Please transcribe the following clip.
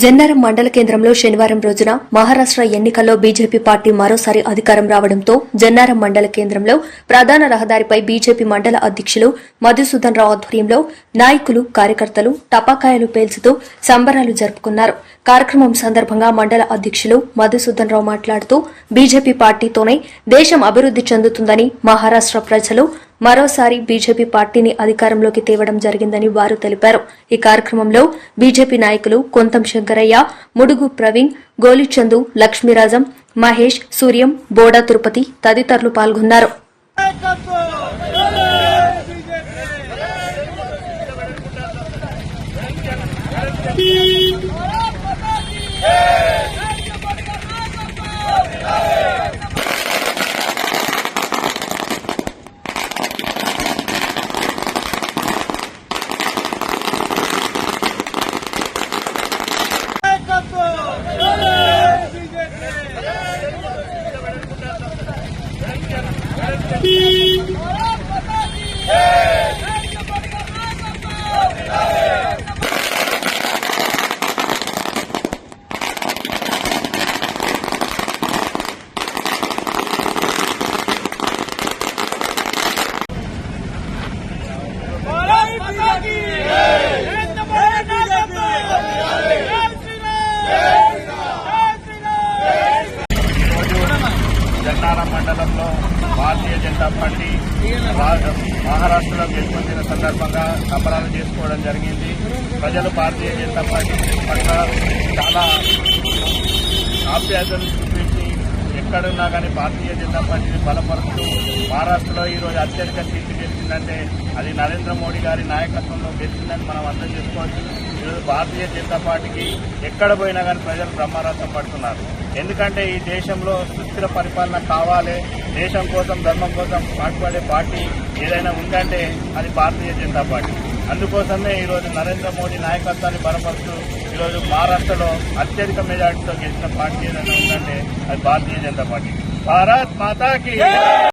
జన్నారం మండల కేంద్రంలో శనివారం రోజున మహారాష్ట ఎన్నికల్లో బీజేపీ పార్టీ మరోసారి అధికారం రావడంతో జన్నారం మండల కేంద్రంలో ప్రధాన రహదారిపై బీజేపీ మండల అధ్యకులు మధుసూదన్ రావు ఆధ్వర్యంలో నాయకులు కార్యకర్తలు టపాకాయలు పేల్చుతూ సంబరాలు జరుపుకున్నారు. కార్యక్రమం సందర్భంగా మండల అధ్యకులు మధుసూదన్ రావు మాట్లాడుతూ బీజేపీ పార్టీతోనే దేశం అభివృద్ది చెందుతుందని, మహారాష్ట ప్రజలు మరోసారి బీజేపీ పార్టీని అధికారంలోకి తేవడం జరిగిందని వారు తెలిపారు. ఈ కార్యక్రమంలో బీజేపీ నాయకులు కొంతం శంకరయ్య, ముడుగు ప్రవీణ్, గోలిచందు, లక్ష్మీరాజం, మహేష్, సూర్యం, బోడా తిరుపతి తదితరులు పాల్గొన్నారు. జన్నారం మండలంలో భారతీయ జనతా పార్టీ మహారాష్ట్రలో గెలుపొందిన సందర్భంగా సంబరాలు చేసుకోవడం జరిగింది. ప్రజలు భారతీయ జనతా పార్టీ పట్ల చాలా ఆప్యాయతలు చూపించి ఎక్కడున్నా కానీ భారతీయ జనతా పార్టీని బలపరుస్తూ మహారాష్ట్రలో ఈరోజు అత్యధిక సీట్లు గెలిచిందంటే అది నరేంద్ర మోడీ గారి నాయకత్వంలో గెలిచిందని మనం అర్థం చేసుకోవచ్చు. ఈరోజు భారతీయ జనతా పార్టీకి ఎక్కడ పోయినా కానీ ప్రజలు బ్రహ్మరథం పడుతున్నారు. ఎందుకంటే ఈ దేశంలో సుస్థిర పరిపాలన కావాలి, దేశం కోసం ధర్మం కోసం పాటుపడే పార్టీ ఏదైనా ఉందంటే అది భారతీయ జనతా పార్టీ. అందుకోసమే ఈరోజు నరేంద్ర మోడీ నాయకత్వాన్ని బలపరుస్తూ ఈరోజు మహారాష్ట్రలో అత్యధిక మెజార్టీతో గెలిచిన పార్టీ ఏదైనా ఉందంటే అది భారతీయ జనతా పార్టీ. భారత్ మాతాకి